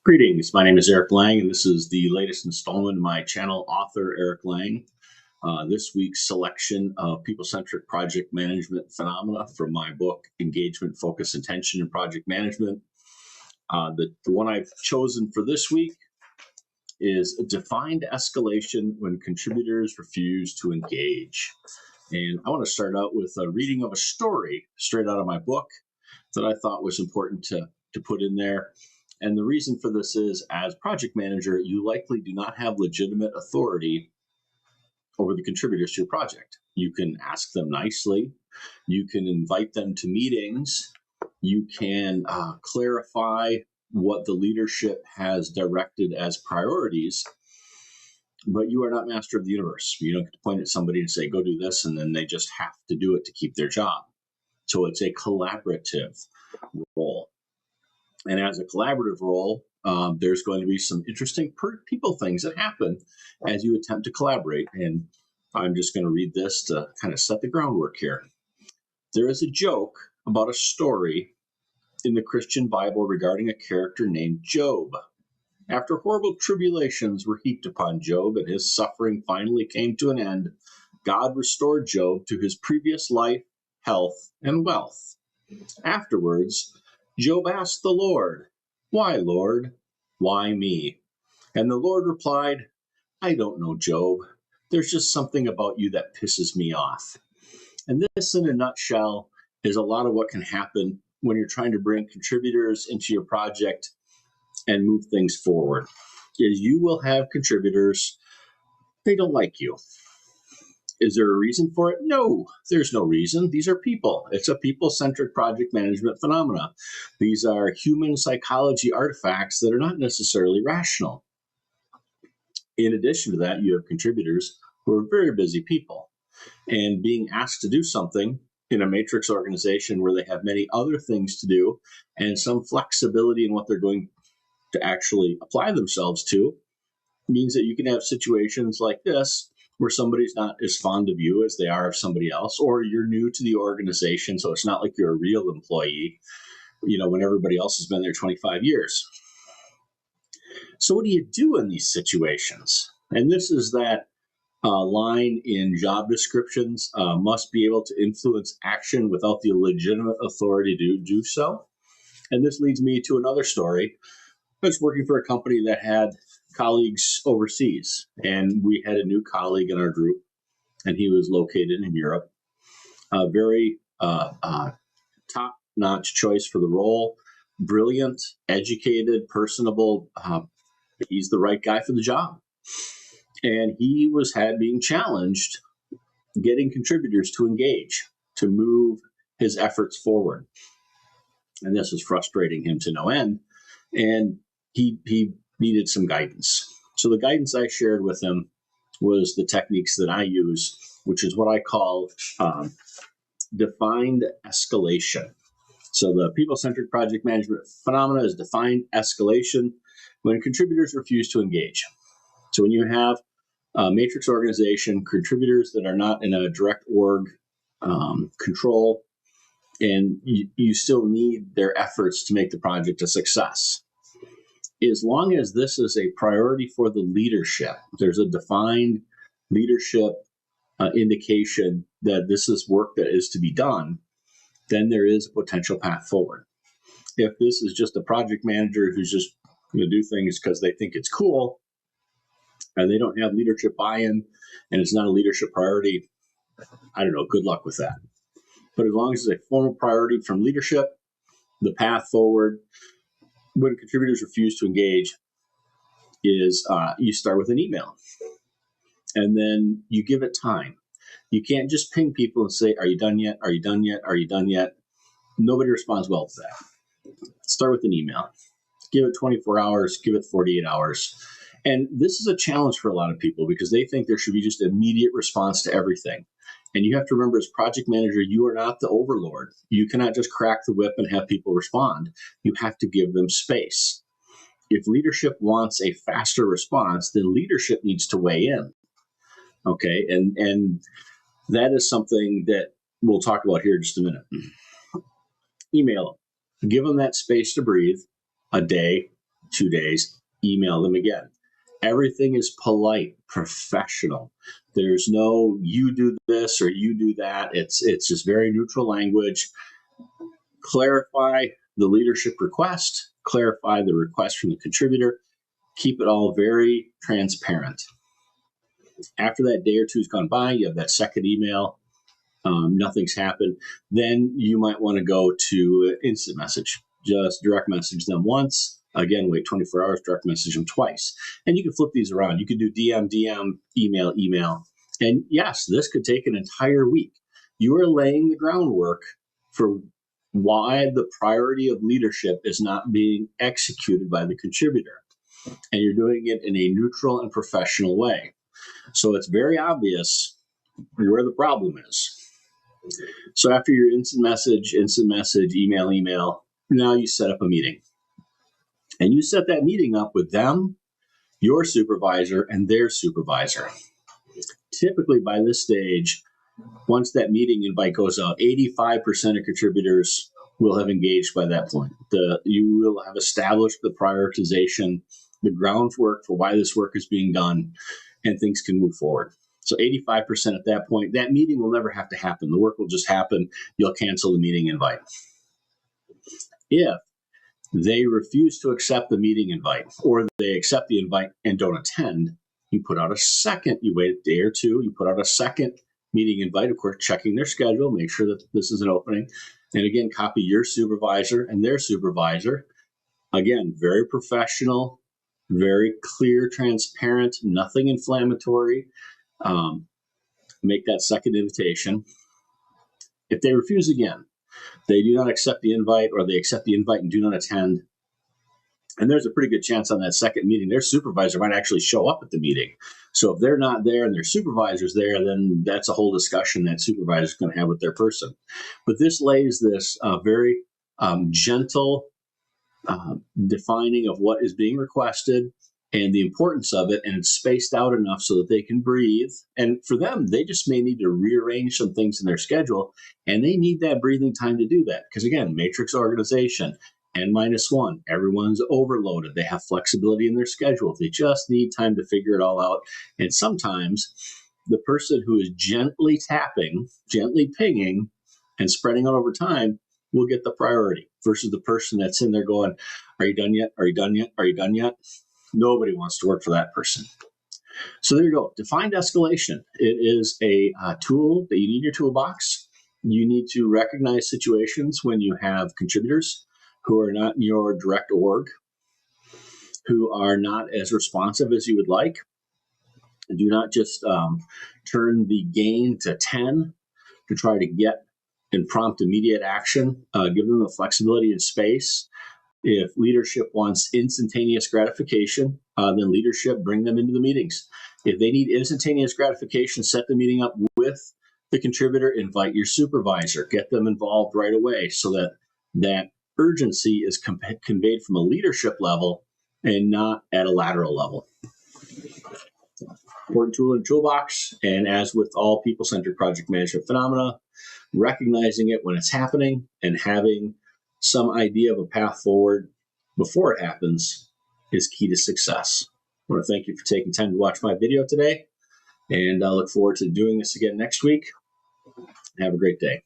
Greetings, my name is Eric Lang, and this is the latest installment of my channel, Author Eric Lang. This week's selection of people-centric project management phenomena from my book, Engagement, Focus, Intention in Project Management. The one I've chosen for this week is Defined Escalation When Contributors Refuse to Engage. And I want to start out with a reading of a story straight out of my book that I thought was important to put in there. And the reason for this is, as project manager, you likely do not have legitimate authority over the contributors to your project. You can ask them nicely. You can invite them to meetings. You can clarify what the leadership has directed as priorities, but you are not master of the universe. You don't get to point at somebody and say, go do this, and then they just have to do it to keep their job. So it's a collaborative role. And as a collaborative role, there's going to be some interesting people things that happen as you attempt to collaborate. And I'm just going to read this to kind of set the groundwork here. There is a joke about a story in the Christian Bible regarding a character named Job. After horrible tribulations were heaped upon Job and his suffering finally came to an end, God restored Job to his previous life, health, and wealth. Afterwards, Job asked the Lord, "Why, Lord? Why me?" And the Lord replied, "I don't know, Job. There's just something about you that pisses me off." And this, in a nutshell, is a lot of what can happen when you're trying to bring contributors into your project and move things forward. Is you will have contributors, they don't like you. Is there a reason for it? No, there's no reason. These are people. It's a people-centric project management phenomena. These are human psychology artifacts that are not necessarily rational. In addition to that, you have contributors who are very busy people. And being asked to do something in a matrix organization where they have many other things to do and some flexibility in what they're going to actually apply themselves to means that you can have situations like this where somebody's not as fond of you as they are of somebody else, or you're new to the organization, so it's not like you're a real employee, when everybody else has been there 25 years. So what do you do in these situations? And this is that line in job descriptions, must be able to influence action without the legitimate authority to do so. And this leads me to another story. I was working for a company that had colleagues overseas, and we had a new colleague in our group, and he was located in Europe. A very top-notch choice for the role, brilliant, educated, personable. He's the right guy for the job. And he was being challenged getting contributors to engage, to move his efforts forward. And this was frustrating him to no end. And he needed some guidance. So the guidance I shared with him was the techniques that I use, which is what I call defined escalation. So the people-centric project management phenomena is defined escalation when contributors refuse to engage. So when you have a matrix organization, contributors that are not in a direct org control, and you still need their efforts to make the project a success. As long as this is a priority for the leadership, there's a defined leadership indication that this is work that is to be done, then there is a potential path forward. If this is just a project manager who's just going to do things because they think it's cool, and they don't have leadership buy-in, and it's not a leadership priority, I don't know, good luck with that. But as long as it's a formal priority from leadership, the path forward, when contributors refuse to engage, is you start with an email. And then you give it time. You can't just ping people and say, "Are you done yet? Are you done yet? Are you done yet?" Nobody responds well to that. Start with an email. Give it 24 hours, give it 48 hours. And this is a challenge for a lot of people because they think there should be just immediate response to everything. And you have to remember, as project manager, you are not the overlord. You cannot just crack the whip and have people respond. You have to give them space. If leadership wants a faster response, then leadership needs to weigh in. Okay, and that is something that we'll talk about here in just a minute. Email them. Give them that space to breathe, a day, 2 days, email them again. Everything is polite, professional. There's no you do this or you do that. It's just very neutral language. Clarify the leadership request, clarify the request from the contributor, keep it all very transparent. After that day or two has gone by, you have that second email, nothing's happened, then you might want to go to instant message. Just direct message them once. Again, wait 24 hours, direct message them twice. And you can flip these around. You could do DM, DM, email, email. And yes, this could take an entire week. You are laying the groundwork for why the priority of leadership is not being executed by the contributor. And you're doing it in a neutral and professional way. So it's very obvious where the problem is. So after your instant message, email, now you set up a meeting. And you set that meeting up with them, your supervisor, and their supervisor. Typically by this stage, once that meeting invite goes out, 85% of contributors will have engaged by that point. You will have established the prioritization, the groundwork for why this work is being done, and things can move forward. So 85% at that point, that meeting will never have to happen. The work will just happen. You'll cancel the meeting invite. If they refuse to accept the meeting invite, or they accept the invite and don't attend, you put out a second, you wait a day or two, you put out a second meeting invite, of course, checking their schedule, make sure that this is an opening. And again, copy your supervisor and their supervisor. Again, very professional, very clear, transparent, nothing inflammatory. Make that second invitation. If they refuse again, they do not accept the invite, or they accept the invite and do not attend, and there's a pretty good chance on that second meeting, their supervisor might actually show up at the meeting. So if they're not there and their supervisor's there, then that's a whole discussion that supervisor is going to have with their person. But this lays this very gentle defining of what is being requested and the importance of it, and it's spaced out enough so that they can breathe. And for them, they just may need to rearrange some things in their schedule, and they need that breathing time to do that. Because again, matrix organization, N-1, everyone's overloaded. They have flexibility in their schedule. They just need time to figure it all out. And sometimes the person who is gently tapping, gently pinging, and spreading out over time will get the priority versus the person that's in there going, are you done yet? Are you done yet? Are you done yet? Nobody wants to work for that person. So there you go. Defined escalation. It is a tool that you need in your toolbox. You need to recognize situations when you have contributors who are not in your direct org, who are not as responsive as you would like. Do not just turn the gain to 10 to try to get and prompt immediate action. Give them the flexibility and space. If leadership wants instantaneous gratification, then leadership, bring them into the meetings. If they need instantaneous gratification, set the meeting up with the contributor, invite your supervisor, get them involved right away so that that urgency is conveyed from a leadership level and not at a lateral level. Important tool in the toolbox, and as with all people-centric project management phenomena, recognizing it when it's happening and having some idea of a path forward before it happens is key to success. I want to thank you for taking time to watch my video today, and I look forward to doing this again next week. Have a great day.